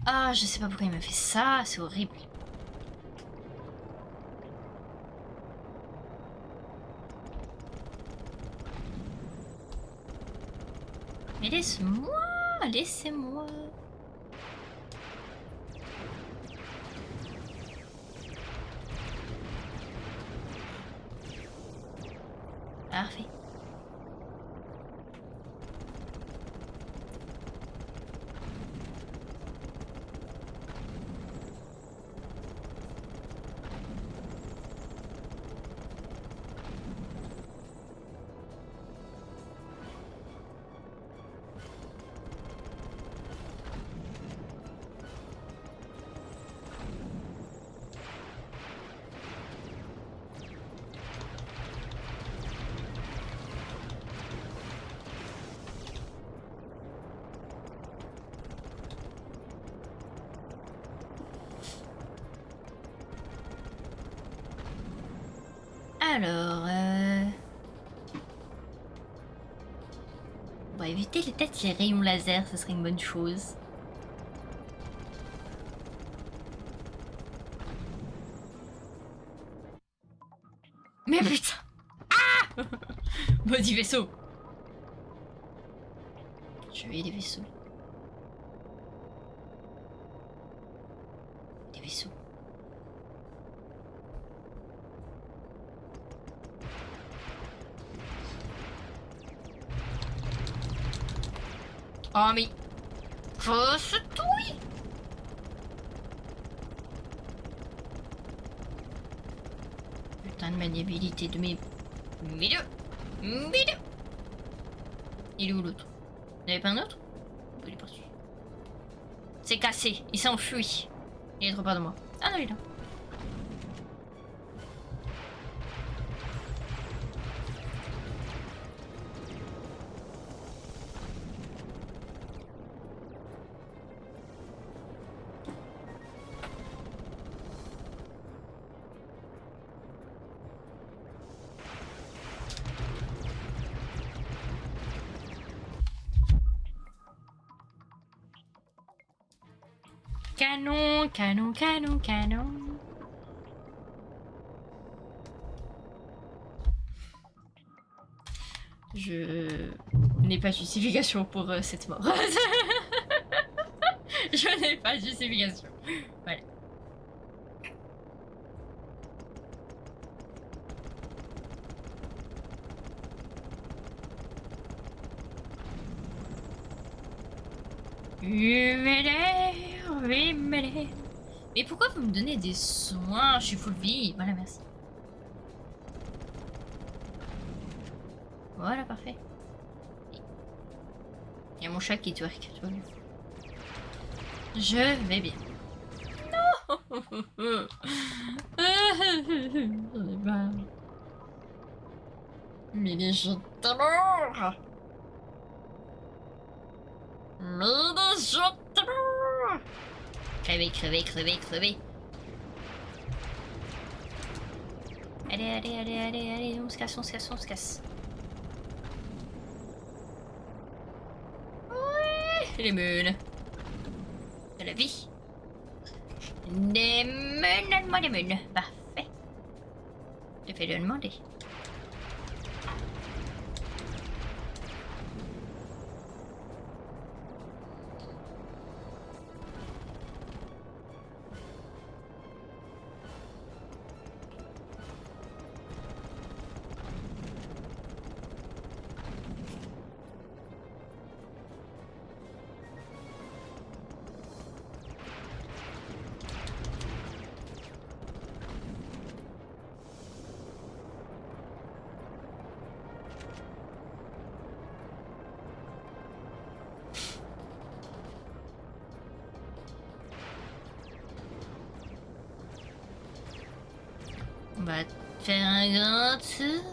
Ah, je sais pas pourquoi il m'a fait ça, c'est horrible. Mais laisse-moi, laissez-moi. Parfait. Alors, on va éviter peut-être les rayons laser, ce serait une bonne chose. Mais putain! Ah! Maudit vaisseau! Je vais des vaisseaux. Des vaisseaux. Oh mais... Faut se touiller! Putain de maniabilité de mes... Mes deux! Il est où l'autre? Il n'y avait pas un autre? Il est parti. C'est cassé, il s'est enfui. Il est trop près de moi. Ah non, il est là. Canon, canon, canon, canon. Je n'ai pas de justification pour cette mort. Je n'ai pas de justification. Voilà. Mais pourquoi vous me donnez des soins? Je suis full vie. Voilà, merci. Voilà, parfait. Il y a mon chat qui twerk. Je vais bien. Non. J'en ai marre. Mais les gens d'amour. Mais les gens d'amour. Crevez, crevez, crevez, crevez. Allez, allez, allez, allez, allez, on se casse, on se casse, on se casse. Ouais, les meules. la vie. Des munes, donne-moi des munes. Parfait. J'ai fait le demander. On va faire un grand tour.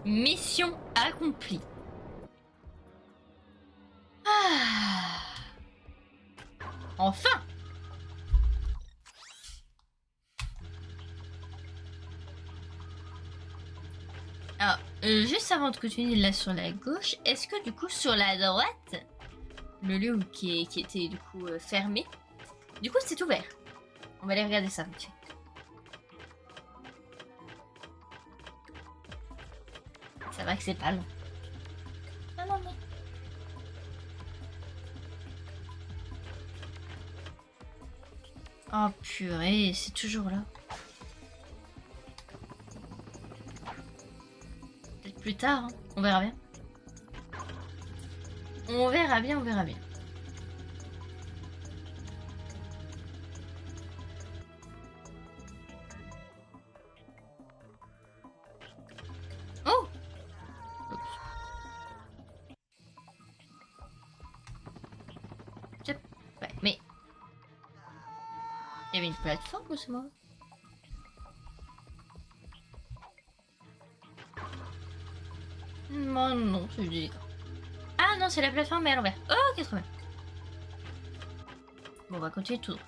Mission accomplie. Ah. Enfin. Alors, juste avant de continuer là sur la gauche, est-ce que du coup sur la droite, le lieu qui était du coup fermé, du coup c'est ouvert. On va aller regarder ça. Okay. Ça va que c'est pas long. Non, non, non. Oh purée, c'est toujours là. Peut-être plus tard, hein. On verra bien. On verra bien, on verra bien. Oh! Ouais, mais... Il y avait une plateforme ou c'est moi? Non, non, c'est du... Ah non, c'est la plateforme mais à l'envers. Oh, ok, trop bien. Bon, on va continuer tout.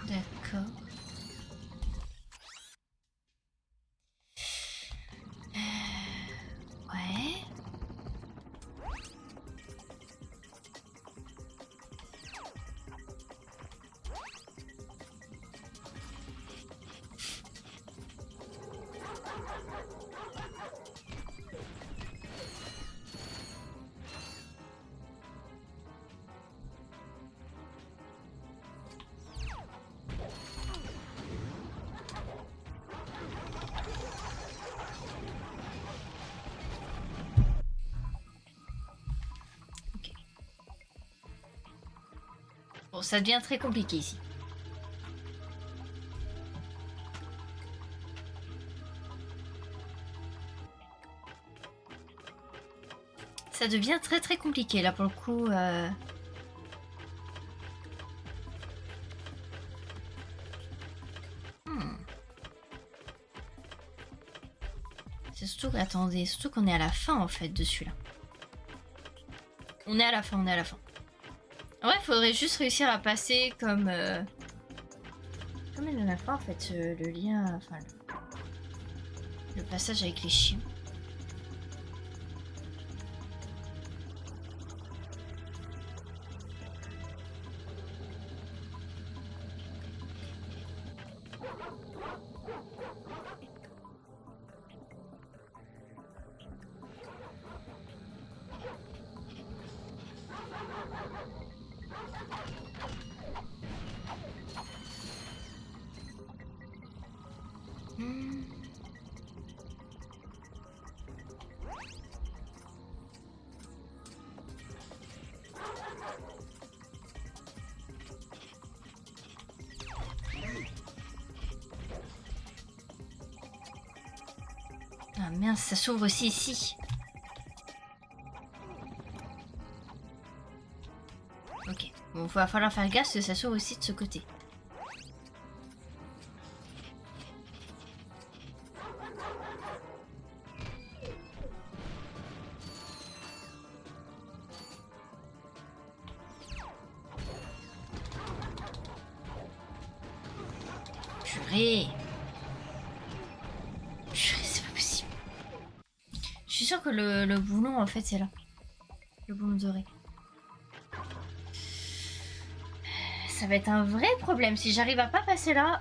D'accord. Ouais. Bon, ça devient très compliqué ici. Ça devient très très compliqué là pour le coup. C'est surtout... Attendez, surtout qu'on est à la fin en fait de celui-là. On est à la fin, on est à la fin. En vrai, il faudrait juste réussir à passer comme... Comme la dernière fois, en fait, le lien... Enfin, le passage avec les chiens. Ah mince, ça s'ouvre aussi ici. Ok, bon, va falloir faire gaffe parce que ça s'ouvre aussi de ce côté. Purée. Purée, c'est pas possible. Je suis sûre que le boulon, en fait, c'est là. Le boulon doré. Ça va être un vrai problème. Si j'arrive à pas passer là...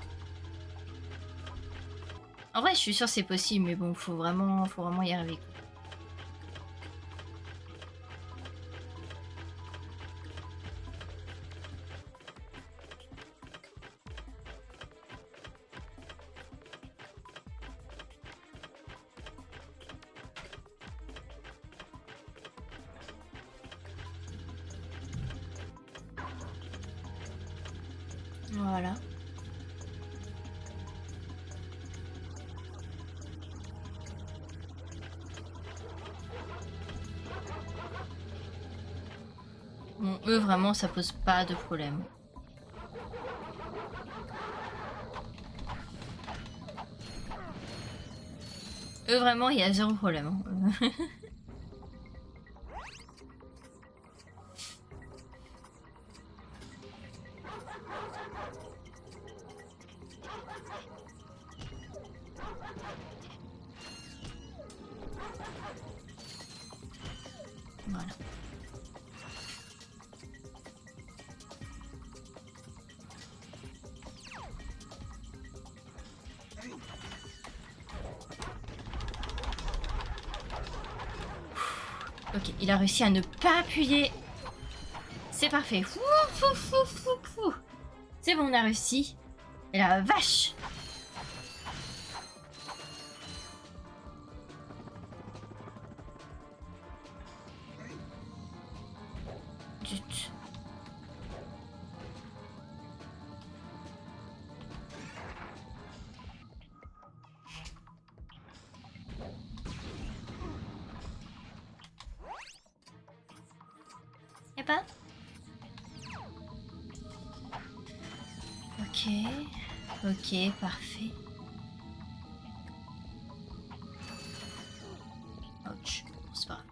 En vrai, je suis sûre que c'est possible, mais bon, faut vraiment y arriver. Voilà. Bon, eux, vraiment, ça pose pas de problème. Eux, vraiment, il y a zéro problème. Hein. Voilà. Ok, il a réussi à ne pas appuyer. C'est parfait. C'est bon, on a réussi. Et la vache! Zut. Y'a pas? Ok. Ok, parfait. Ouch. C'est pas grave.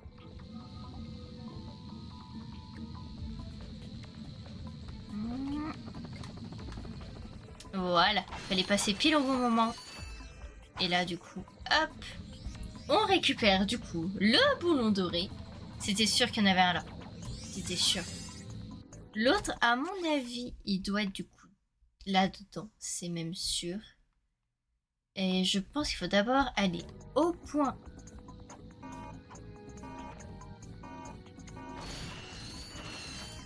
Voilà. Fallait passer pile au bon moment. Et là, du coup, hop. On récupère, du coup, le boulon doré. C'était sûr qu'il y en avait un là. C'était sûr. L'autre, à mon avis, il doit être du coup là-dedans. C'est même sûr. Et je pense qu'il faut d'abord aller au point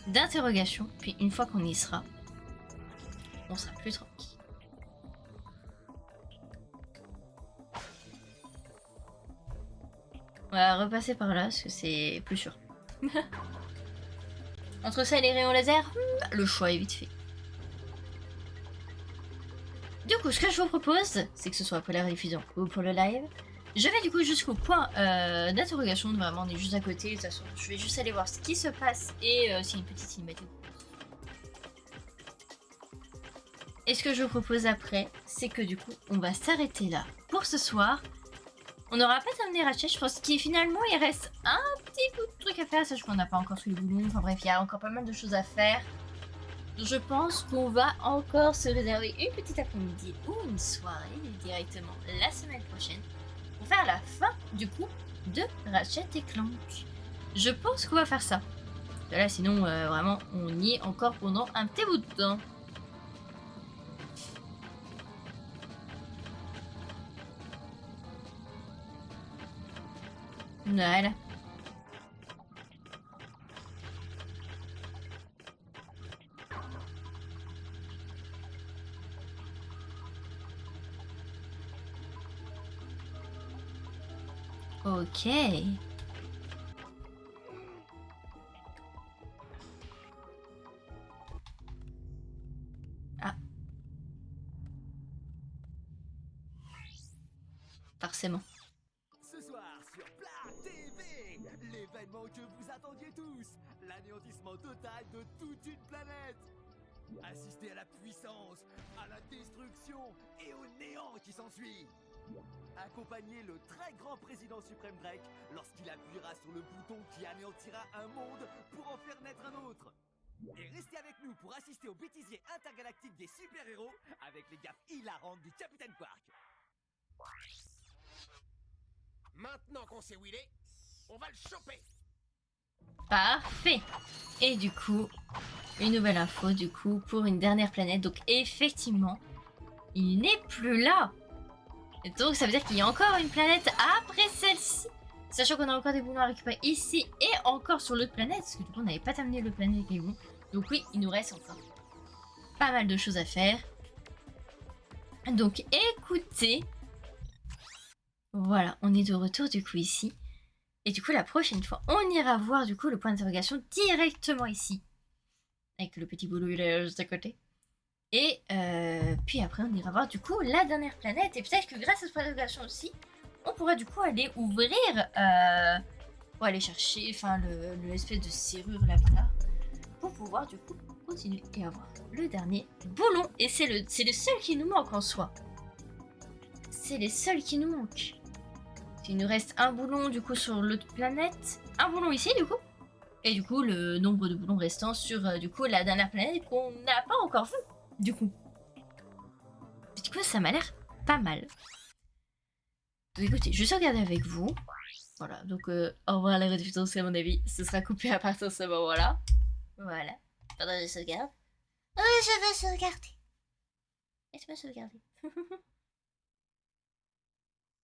d'interrogation. Puis une fois qu'on y sera, on sera plus tranquille. On va repasser par là parce que c'est plus sûr. Entre ça et les rayons laser, le choix est vite fait. Du coup, ce que je vous propose, c'est que ce soit pour la rediffusion ou pour le live, je vais du coup jusqu'au point d'interrogation. Vraiment, on est juste à côté. De toute façon, je vais juste aller voir ce qui se passe et s'il y a une petite cinématique. Et ce que je vous propose après, c'est que du coup, on va s'arrêter là pour ce soir. On n'aura pas terminé Ratchet, je pense qu'il finalement il reste un petit bout de trucs à faire, sache qu'on n'a pas encore tous les boulons. Enfin bref, il y a encore pas mal de choses à faire. Je pense qu'on va encore se réserver une petite après-midi ou une soirée directement la semaine prochaine pour faire la fin du coup de Ratchet et Clank. Je pense qu'on va faire ça. Là sinon vraiment on y est encore pendant un petit bout de temps. Voilà. Ok. Ah. Forcément. Ce soir sur Black TV, l'événement que vous attendiez tous, l'anéantissement total de toute une planète. Assistez à la puissance, à la destruction et au néant qui s'ensuit. Accompagnez le très grand président suprême Drake lorsqu'il appuiera sur le bouton qui anéantira un monde pour en faire naître un autre. Et restez avec nous pour assister au bêtisier intergalactique des super-héros avec les gaffes hilarantes du Capitaine Quark. Maintenant qu'on sait où il est, on va le choper. Parfait. Et du coup, une nouvelle info du coup pour une dernière planète. Donc effectivement, il n'est plus là. Et donc ça veut dire qu'il y a encore une planète après celle-ci. Sachant qu'on a encore des boulons à récupérer ici et encore sur l'autre planète. Parce que du coup on n'avait pas terminé le planète avec les boulons. Donc oui, il nous reste encore pas mal de choses à faire. Donc écoutez. Voilà, on est de retour du coup ici. Et du coup la prochaine fois, on ira voir du coup le point d'interrogation directement ici. Avec le petit boulot il est juste à côté. Et puis après on ira voir du coup la dernière planète. Et peut-être que grâce à ce point d'interrogation aussi, on pourra du coup aller ouvrir pour aller chercher enfin l'espèce de serrure là-bas. Pour pouvoir du coup continuer et avoir le dernier boulon. Et c'est le seul qui nous manque en soi. C'est les seuls qui nous manquent. Il nous reste un boulon du coup sur l'autre planète. Un boulon ici du coup. Et du coup le nombre de boulons restants sur du coup la dernière planète qu'on n'a pas encore vu. Du coup. Du coup ça m'a l'air pas mal. Donc écoutez, je sauvegarde avec vous. Voilà, donc au revoir la rediffusion, c'est à mon avis. Ce sera coupé à partir de ce moment-là. Voilà. Pendant que je sauvegarde. Oui, je vais sauvegarder. Laisse-moi sauvegarder.